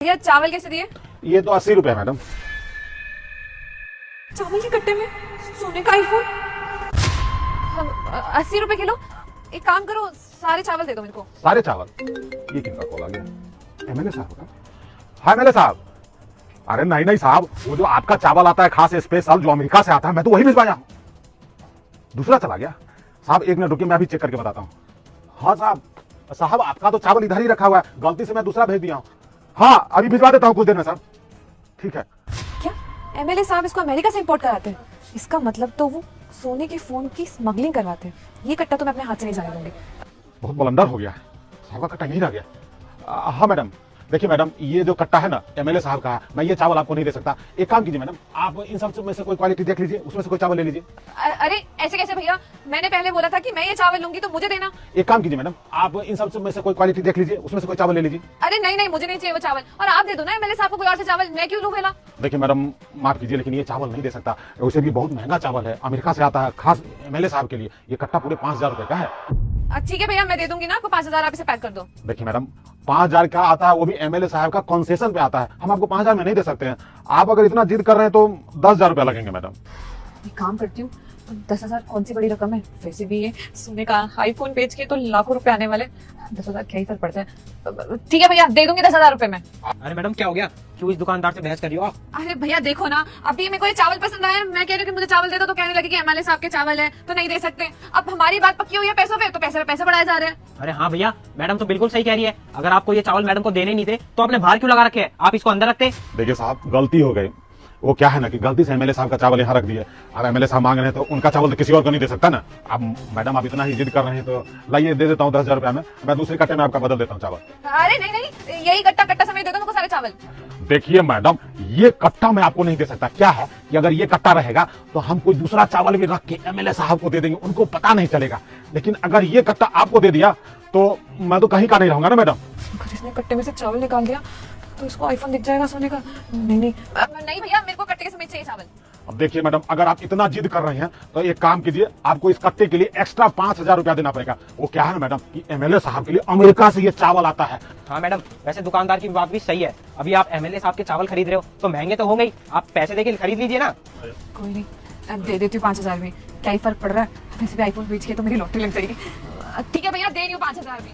भैया चावल कैसे दिए? ये तो 80 रुपए मैडम। चावल के कट्टे में सोने का आईफोन 80 रुपए किलो। एक काम करो, सारे चावल दे दो मेरे को। सारे चावल? ये किनका कॉल आ गया? एमएलए साहब का? हाँ एमएलए साहब। अरे नहीं नहीं साहब, वो जो आपका चावल आता है खास स्पेशल जो अमेरिका से आता है, मैं तो वही भिजवाया हूँ। दूसरा चला गया साहब। एक मिनट रुकिए, मैं अभी चेक करके बताता हूँ। हाँ साहब, साहब आपका तो चावल इधर ही रखा हुआ है, गलती से मैं दूसरा भेज दिया हूँ। हाँ अभी भिजवा देता हूँ कुछ देर में साहब। ठीक है। क्या एमएलए साहब इसको अमेरिका से इंपोर्ट कराते हैं? इसका मतलब तो वो सोने के फोन की स्मगलिंग करवाते हैं। ये कट्टा तो मैं अपने हाथ से नहीं जाने दूंगी। बहुत बलंदर हो गया, साहब का कट्टा यहीं रह गया। हाँ मैडम, देखिए मैडम, ये जो कट्टा है ना एमएलए साहब का है, मैं ये चावल आपको नहीं दे सकता। एक काम कीजिए मैडम, आप इन सब में से कोई क्वालिटी देख लीजिए, उसमें से कोई चावल ले लीजिए। अरे ऐसे कैसे भैया, मैंने पहले बोला था कि मैं ये चावल लूंगी तो मुझे देना। एक काम कीजिए मैडम, आप इन सब में से कोई क्वालिटी देख लीजिए, उसमें से कोई चावल ले लीजिए। अरे नहीं नहीं, मुझे नहीं चाहिए वो चावल, और आप दे दो ना एमएलए साहब को कोई और से चावल। मैं क्यों लूं भला? देखिए मैडम, माफ कीजिए लेकिन ये चावल नहीं दे सकता। वैसे भी बहुत महंगा चावल है, अमेरिका से आता है, खास एमएलए साहब के लिए। ये कट्टा पूरे 5000 रुपए का है। ठीक है भैया, मैं दे दूंगी ना आपको 5000। आप इसे पैक कर दो। देखिए मैडम, 5000 का आता है, वो भी एमएलए साहब का कंसेशन पे आता है। हम आपको 5000 में नहीं दे सकते हैं। आप अगर इतना जिद कर रहे हैं तो 10,000 रुपया लगेंगे मैडम। एक काम करती हूँ, 10,000 कौन सी बड़ी रकम है? वैसे भी ये सोने का आईफोन बेच के तो लाखों रुपए आने वाले। 10,000 क्या ही फर्क पड़ता है। ठीक है भैया, दे दूंगी 10,000 रुपए में। अरे मैडम क्या हो गया, क्यों इस दुकानदार से बहस कर रही हो आप? अरे भैया देखो ना, अभी मेरे को ये चावल पसंद आया, मैं कह रही हूँ कि मुझे चावल दे दो, तो कहने लगे कि एमएलए साहब के चावल है तो नहीं दे सकते। अब हमारी बात पक्की हुई है पैसों पे, तो पैसे पे पैसे बढ़ाए जा रहे हैं। अरे हाँ भैया, मैडम तो बिल्कुल सही कह रही है। अगर आपको ये चावल मैडम को देने नहीं थे तो आपने बाहर क्यों लगा रखे हैं? आप इसको अंदर रखते। देखिए साहब, गलती हो गई। वो क्या है ना कि गलती से एमएलए साहब का चावल यहाँ रख दिया। अब एमएलए साहब मांग रहे हैं तो उनका चावल तो किसी और को नहीं दे सकता ना। अब मैडम आप इतना ही जिद कर रहे हैं तो लाइए, दे देता हूँ 10,000 रुपया में। मैं दूसरे कट्टे में आपका बदल देता हूँ चावल। अरे नहीं नहीं, यही कट्टा समेत दे दो मुझको सारे चावल। देखिए मैडम, ये कट्टा मैं आपको नहीं दे सकता। क्या है कि अगर ये कट्टा रहेगा तो हम कोई दूसरा चावल भी रख के एमएलए साहब को दे देंगे, उनको पता नहीं चलेगा। लेकिन अगर ये कट्टा आपको दे दिया तो मैं तो कहीं का नहीं रहूंगा ना मैडम। अगर इसने कट्टे में से चावल निकाल दिया तो इसको आईफोन दिख जाएगा सोने का। नहीं नहीं नहीं भैया, मेरे को कट्टे के समेत चाहिए चावल। अब देखिए मैडम, अगर आप इतना जिद कर रहे हैं तो एक काम कीजिए, आपको इस कट्टे के लिए एक्स्ट्रा 5,000 रुपया देना पड़ेगा। वो क्या है ना मैडम कि एमएलए साहब के लिए अमेरिका से ये चावल आता है। हाँ मैडम, वैसे दुकानदार की बात भी सही है। अभी आप एमएलए साहब के चावल खरीद रहे हो तो महंगे तो होंगे ही, आप पैसे देके खरीद लीजिए ना। कोई नहीं, अब दे देती हूँ 5,000 में, क्या ही फर्क पड़ रहा है। वैसे भी आईफोन बेच के तो मेरी लॉटरी लग जाएगी। ठीक है भैया, दे रही हूँ 5,000 में।